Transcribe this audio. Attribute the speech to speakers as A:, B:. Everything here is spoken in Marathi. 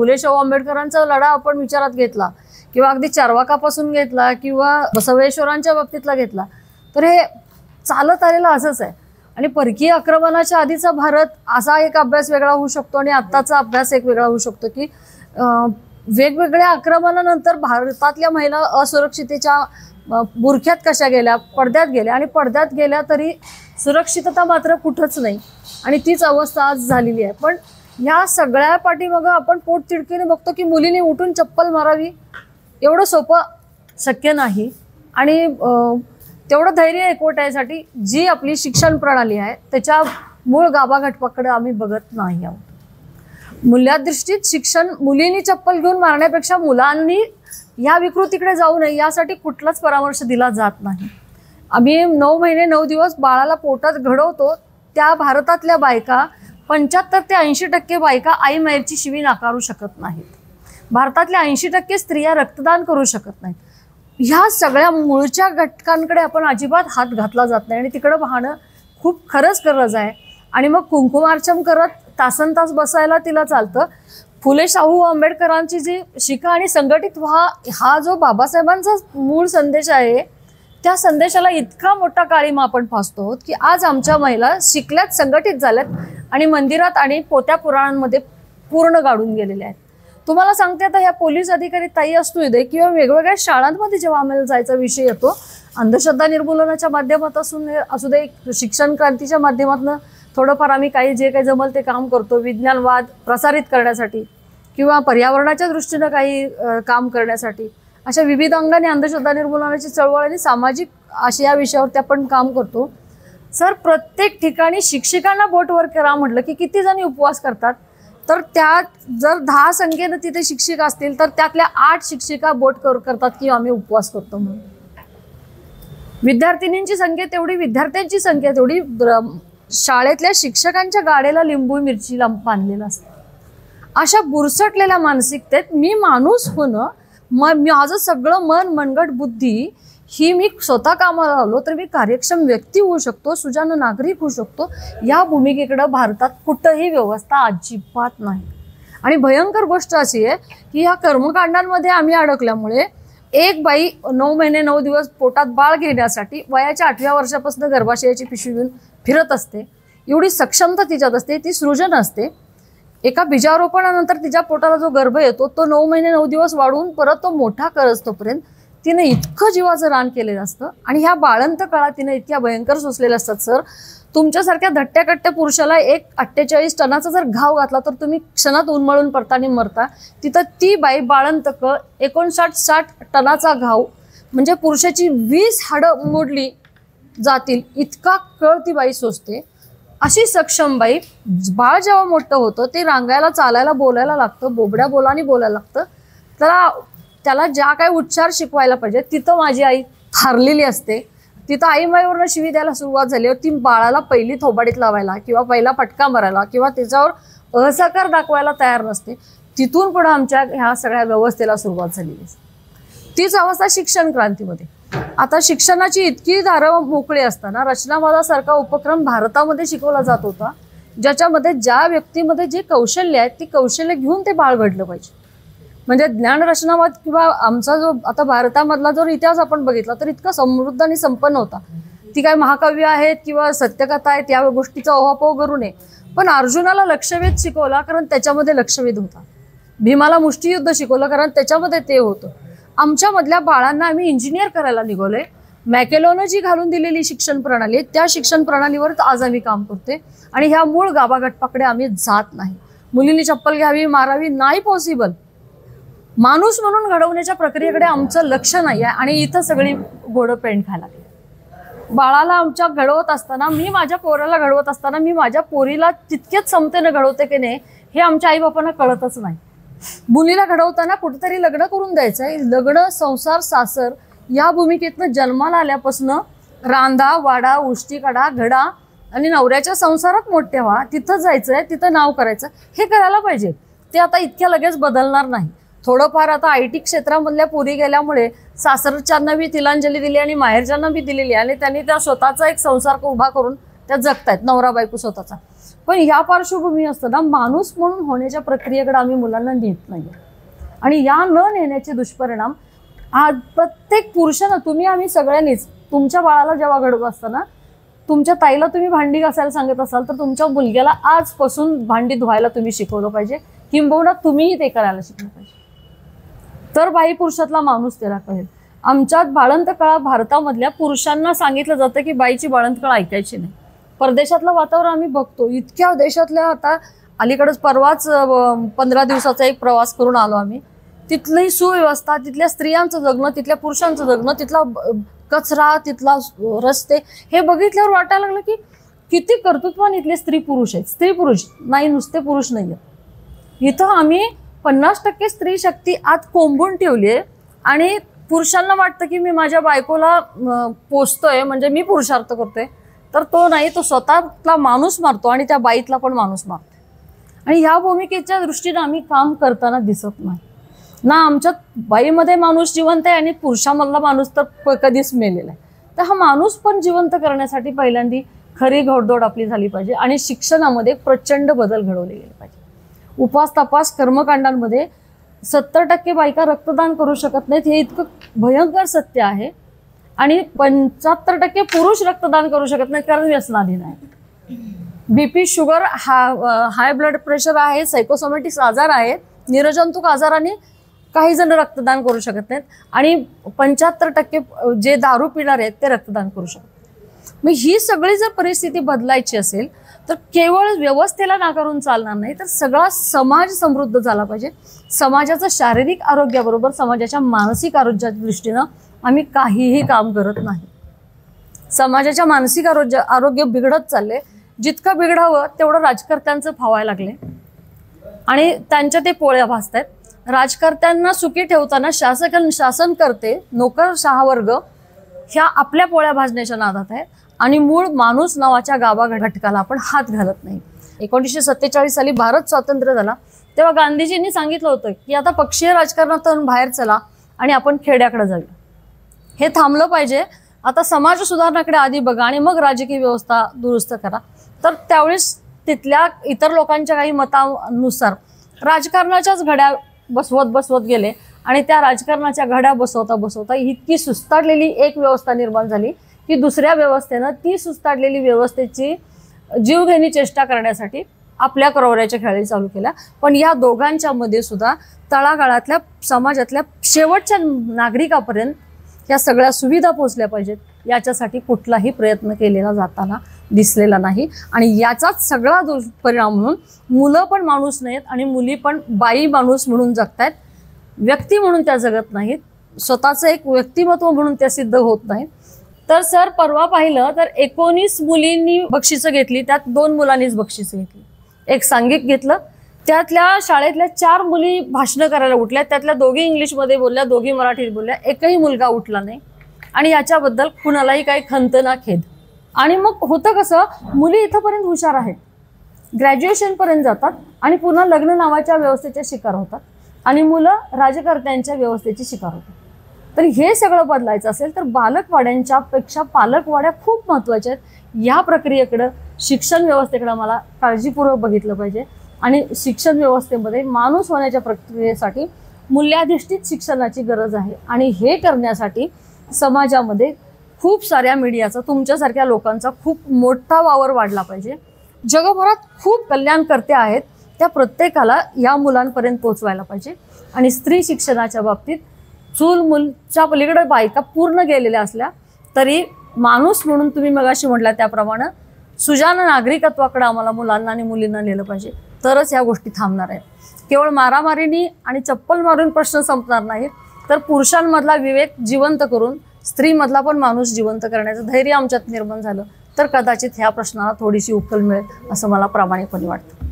A: फुले शाहू आंबेडकरांचा लढा आपण विचारात घेतला किंवा अगदी चार्वाकापासून घेतला किंवा बसवेश्वरांच्या बाबतीतला घेतला तर हे चालत आलेलं असंच आहे। आणि परकीय आक्रमणाच्या आधीचा भारत असा एक अभ्यास वेगळा होऊ शकतो आणि आत्ताचा अभ्यास एक वेगळा होऊ शकतो की वेगवेगळ्या आक्रमणानंतर भारतातल्या महिला असुरक्षिततेच्या बुरख्यात कशा गेल्या, पडद्यात गेल्या आणि पडद्यात गेल्या तरी सुरक्षितता मात्र कुठंच नाही आणि तीच अवस्था आज झालेली आहे। पण ह्या सगळ्या पाठीमागं आपण पोटतिडकीने बघतो की मुलीने उठून चप्पल मारावी एवढं सोपं शक्य नाही आणि तेवढं धैर्य एकवटायसाठी जी आपली शिक्षण प्रणाली आहे त्याच्या मूळ गाभाघटकाकडे आम्ही बघत नाही आहोत। मूल्यादृष्टीत शिक्षण मुलींनी चप्पल घेऊन मारण्यापेक्षा मुलांनी या विकृतीकडे जाऊ नये यासाठी कुठलाच परामर्श दिला जात नाही। आम्ही 9 महिने 9 दिवस बाळाला पोटात घडवतो त्या भारतातल्या बायका 75 ते 80% बायका आई मायेची शिवी नाकारू शकत नाहीत। भारतातल्या 80% स्त्रिया रक्तदान करू शकत नाहीत। ह्या सगळ्या मूळच्या घटकांकडे आपण अजिबात हात घातला जात नाही आणि तिकडे पाहणं खूप खरंच गरज आहे। आणि मग कुंकुमार्चन करत तासनतास बसायला तिला चालतं। फुले शाहू आंबेडकरांची जी शिका आणि संघटित व्हा हा जो बाबासाहेबांचा मूळ संदेश आहे त्या संदेशाला इतका मोठा काळीमा आपण फासतो की आज आमच्या महिला शिकल्यात, संघटित झाल्यात आणि मंदिरात आणि पोत्या पुराणांमध्ये पूर्ण गाडून गेलेल्या आहेत। तुम्हाला सांगते आता ह्या पोलीस अधिकारी ताई असू दे किंवा वेगवेगळ्या शाळांमध्ये जेव्हा आम्हाला जायचा विषय येतो अंधश्रद्धा निर्मूलनाच्या माध्यमातून असू दे, शिक्षण क्रांतीच्या माध्यमातून थोडंफार आम्ही जे काही जमल ते काम करतो, विज्ञानवाद प्रसारित करण्यासाठी किंवा पर्यावरणाच्या दृष्टीनं काही काम करण्यासाठी अशा विविध अंगाने अंधश्रद्धा निर्मूलनाची चळवळ आणि सामाजिक अशा या विषयावरती आपण काम करतो। सर प्रत्येक ठिकाणी शिक्षिकांना बोट वर करा म्हटलं की किती जणी उपवास करतात तर त्यात जर 10 संख्येनं तिथे शिक्षक असतील तर त्यातल्या 8 शिक्षिका बोट करतात की आम्ही उपवास करतो म्हणून। विद्यार्थिनींची संख्या तेवढी, विद्यार्थ्यांची संख्या तेवढी, शाळेतल्या शिक्षकांच्या गाड्याला लिंबू मिरची बांधलेलं असतं। अशा बुरसटलेल्या मानसिकतेत मी माणूस होणं, माझं सगळं मन, मनगट, बुद्धी ही मी स्वतः कामाला लावलो तर मी कार्यक्षम व्यक्ती होऊ शकतो, सुजाण नागरिक होऊ शकतो, या भूमिकेकडे भारतात कुठंही व्यवस्था अजिबात नाही। आणि भयंकर गोष्ट अशी आहे की ह्या कर्मकांडांमध्ये आम्ही अडकल्यामुळे एक बाई 9 महिने 9 दिवस पोटात बाळ घेण्यासाठी वयाच्या 8व्या वर्षापासून गर्भाशयाची पिशवी घेऊन फिरत असते। एवढी सक्षमता तिच्यात असते, ती सृजन असते। एका बीजारोपणानंतर तिच्या पोटाला जो गर्भ येतो तो 9 महिने 9 दिवस वाढवून परत तो मोठा करतोपर्यंत तिने इतकं जीवाचं रान केलेलं असतं आणि ह्या बाळंत काळात तिने इतक्या भयंकर सोसलेल्या असतात। सर तुमच्यासारख्या धट्ट्या पुरुषाला एक 48 टनाचा जर घाव घातला तर तुम्ही क्षणात उन्मळून पडताना मरता। तिथं ती बाई बाळंतक 59-60 टनाचा घाव म्हणजे पुरुषाची 20 हाडं मोडली जातील इतका कळ ती बाई सोसते। अशी सक्षम बाई बाळ जेव्हा मोठं होतं ते रांगायला, चालायला, बोलायला लागतं, बोबड्या बोलानी बोलायला लागतं। त्याला ज्या काही उच्चार शिकवायला पाहिजे तिथं माझी आई थारलेली असते। तिथं आई माईवरनं शिवी द्यायला सुरुवात झाली ती बाळाला पहिली थोबाडीत लावायला किंवा पहिला फटका मारायला किंवा त्याच्यावर असहकार दाखवायला तयार नसते। तिथून पुढे आमच्या ह्या सगळ्या व्यवस्थेला सुरुवात झालेली आहे। तीच अवस्था शिक्षण क्रांतीमध्ये। आता शिक्षणाची इतकी दारं मोकळी असताना रचनावादासारखा उपक्रम भारतामध्ये शिकवला जात होता ज्याच्यामध्ये ज्या व्यक्तीमध्ये जे कौशल्य आहेत ती कौशल्य घेऊन ते बाळ घडलं पाहिजे। म्हणजे ज्ञान रचनावाद किंवा आमचा जो आता भारतामधला जो इतिहास आपण बघितला तर इतका समृद्ध आणि संपन्न होता। ती काय महाकाव्य आहेत किंवा सत्यकथा आहेत या गोष्टीचा ओहापोह करू नये, पण अर्जुनाला लक्षवेध शिकवला कारण त्याच्यामध्ये लक्षवेध होता। भीमाला मुष्टियुद्ध शिकवलं कारण त्याच्यामध्ये ते होतं। आमच्यामधल्या बाळांना आम्ही इंजिनियर करायला निघालोय। मॅकेलोनं जी घालून दिलेली शिक्षण प्रणाली आहे त्या शिक्षण प्रणालीवरच आज आम्ही काम करतोय आणि ह्या मूळ गाभाघटकाकडे आम्ही जात नाही। मुलींनी चप्पल घ्यावी, मारावी नाही पॉसिबल। माणूस म्हणून घडवण्याच्या प्रक्रियेकडे आमचं लक्ष नाही आहे आणि इथं सगळी घोडं पेंड खायला लागली। बाळाला आमच्या घडवत असताना, मी माझ्या पोराला घडवत असताना मी माझ्या पोरीला तितकेच समतेने घडवते की नाही हे आमच्या आईबापांना कळतच नाही। मुलीला घडवताना कुठेतरी लग्न करून द्यायचंय। लग्न, संसार, सासर या भूमिकेतनं जन्माला आल्यापासून रांधा, वाडा, उष्टी काढा, घडा आणि नवऱ्याच्या संसारात मोठे व्हा, तिथं जायचंय, तिथं नाव करायचं, हे करायला पाहिजे। ते आता इतक्या लगेच बदलणार नाही। थोडंफार आता IT क्षेत्रामधल्या पोरी गेल्यामुळे सासरच्यांना बी तिलांजली दिली आणि माहेरच्यांना बी दिलेली आणि त्यांनी त्या स्वतःचा एक संसार उभा करून त्या जगतायत, नवरा बायको स्वतःचा। पण या पार्श्वभूमी असताना माणूस म्हणून होण्याच्या प्रक्रियेकडे आम्ही मुलांना नेत नाही. आणि या न नेण्याचे दुष्परिणाम आज प्रत्येक पुरुषानं, तुम्ही आम्ही सगळ्यांनीच, तुमच्या बाळाला जेव्हा घडवत असताना तुमच्या ताईला तुम्ही भांडी घासायला सांगत असाल तर तुमच्या मुलग्याला आजपासून भांडी धुवायला तुम्ही शिकवलं पाहिजे, किंबहुना तुम्हीही ते करायला शिकलं पाहिजे. तर बाई पुरुषातला माणूस त्याला कळेल. आमच्यात बाळंतकळा भारतामधल्या पुरुषांना सांगितलं जातं की बाईची बाळंतकळा ऐकायची नाही. परदेशातलं वातावरण आम्ही बघतो, इतक्या देशातल्या, आता अलीकडेच परवाच 15 दिवसाचा एक प्रवास करून आलो आम्ही. तिथली सुव्यवस्था, तिथल्या स्त्रियांचं जगणं, तिथल्या पुरुषांचं जगणं, तिथला कचरा, तिथला रस्ते, हे बघितल्यावर वाटायला लागलं की किती कर्तृत्वान इथले स्त्री पुरुष आहेत. स्त्री पुरुष नाही, नुसते पुरुष नाही आहेत. इथं आम्ही 50% स्त्री शक्ती आत कोंबून ठेवली आहे. आणि पुरुषांना वाटतं की मी माझ्या बायकोला पोचतोय म्हणजे मी पुरुषार्थ करतोय, तर तो नाही, तो स्वतःला माणूस मारतो आणि त्या बाईतला पण माणूस मारतो. आणि ह्या भूमिकेच्या दृष्टीने आम्ही काम करताना दिसत नाही ना. आमच्यात बाईमध्ये माणूस जिवंत आहे आणि पुरुषामधला माणूस तर कधीच मेलेला आहे. तर हा माणूस पण जिवंत करण्यासाठी पहिल्यांदा खरी घोडदौड आपली झाली पाहिजे. आणि शिक्षणामध्ये प्रचंड बदल घडवले गेले पाहिजे. उपास तपास कर्मकांडांमध्ये 70% बायका रक्तदान करू शकत नाहीत, हे इतकं भयंकर सत्य आहे. आणि 75% पुरुष रक्तदान करू शकत नाहीत कारण व्यसनाधीन आहे. BP, sugar, high blood pressure आहे, सायकोसोमॅटिक आजार आहेत, निर्जंतुक आजाराने काही जण रक्तदान करू शकत नाहीत. आणि 75% जे दारू पिणार आहेत ते रक्तदान करू शकतात. मग ही सगळी जर परिस्थिती बदलायची असेल तर केवळ व्यवस्थेला नाकारून चालणार नाही, तर सगळा समाज समृद्ध झाला पाहिजे. समाजाचं शारीरिक आरोग्याबरोबर समाजाच्या मानसिक आरोग्याच्या दृष्टीनं आम्ही काहीही काम करत नाही. समाजाच्या मानसिक आरोग्य बिघडत चालले. जितकं बिघडावं तेवढं राजकर्त्यांचं फावायला लागले आणि त्यांच्या ते पोळ्या भासत आहेत. राजकर्त्यांना सुखी ठेवताना शासन करते, नोकरशहा वर्ग ह्या आपल्या पोळ्या भाजण्याच्या नादात आहेत आणि मूळ माणूस नावाच्या गाभा घटकाला आपण हात घालत नाही. 1947 साली भारत स्वातंत्र्य झाला तेव्हा गांधीजींनी सांगितलं होतं की आता पक्षीय राजकारणातून बाहेर चला आणि आपण खेड्याकडे जाऊया. हे थांबलं पाहिजे. आता समाज सुधारणाकडे आधी बघा आणि मग राजकीय व्यवस्था दुरुस्त करा. तर त्यावेळेस तिथल्या इतर लोकांच्या काही मतानुसार राजकारणाच्याच घड्या बसवत गेले आणि त्या राजकारणाच्या घड्या बसवता इतकी सुस्ताडलेली एक व्यवस्था निर्माण झाली की दुसऱ्या व्यवस्थेनं ती सुस्ताडलेली व्यवस्थेची जीवघेणी चेष्टा करण्यासाठी आपल्या क्रौर्याच्या खेळी चालू केल्या. पण या दोघांच्या मध्ये सुद्धा तळागाळातल्या समाजातल्या शेवटच्या नागरिकापर्यंत या सगळ्या सुविधा पोहोचल्या पाहिजेत, याच्यासाठी कुठलाही प्रयत्न केलेला जाताना दिसलेला नाही. आणि याचाच सगळा दुष्परिणाम म्हणून मुलं पण माणूस नाहीत आणि मुली पण बाई माणूस म्हणून जगतायत. व्यक्ती म्हणून त्या जगत नाहीत, स्वतःचं एक व्यक्तिमत्व म्हणून त्या सिद्ध होत नाहीत. तर सर परवा पाहिलं तर 19 मुलींनी बक्षिसं घेतली, त्यात 2 मुलांनीच बक्षिसं घेतली. एक सांघिक घेतलं, त्यातल्या शाळेतल्या 4 मुली भाषणं करायला उठल्या, त्यातल्या 2 इंग्लिशमध्ये बोलल्या, 2 मराठीत बोलल्या, एकही मुलगा उठला नाही. आणि याच्याबद्दल कुणालाही काही खंत ना खेद. आणि मग होतं कसं, मुली इथंपर्यंत हुशार आहेत, ग्रॅज्युएशनपर्यंत जातात आणि पुन्हा लग्न नावाच्या व्यवस्थेच्या शिकार होतात आणि मुलं राजकर्त्यांच्या व्यवस्थेची शिकार होतात. तर हे सगळं बदलायचं असेल तर बालकवाड्यांच्या पेक्षा पालकवाड्या खूप महत्त्वाच्या आहेत. या प्रक्रियेकडं, शिक्षण व्यवस्थेकडं मला काळजीपूर्वक बघितलं पाहिजे. आणि शिक्षण व्यवस्थेमध्ये माणूस होण्याच्या प्रक्रियेसाठी मूल्याधिष्ठित शिक्षणाची गरज आहे. आणि हे करण्यासाठी समाजामध्ये खूप साऱ्या मीडियाचा, तुमच्यासारख्या लोकांचा खूप मोठा वावर वाढला पाहिजे. जगभरात खूप कल्याणकर्ते आहेत, त्या प्रत्येकाला या मुलांपर्यंत पोहोचवायला पाहिजे. आणि स्त्री शिक्षणाच्या बाबतीत चूल मूलच्या पलीकडे बायका पूर्ण गेलेल्या असल्या तरी माणूस म्हणून तुम्ही मगाशी म्हटल्या त्याप्रमाणे सुजाण नागरिकत्वाकडे आम्हाला मुलांना आणि मुलींना नेलं पाहिजे, तरच या गोष्टी थांबणार आहेत. केवळ मारामारीनी आणि चप्पल मारून प्रश्न संपणार नाहीत, तर पुरुषांमधला विवेक जिवंत करून स्त्रीमधला पण माणूस जिवंत करण्याचं धैर्य आमच्यात निर्माण झालं तर कदाचित ह्या प्रश्नाला थोडीशी उकल मिळेल असं मला प्रामाणिकपणे वाटतं.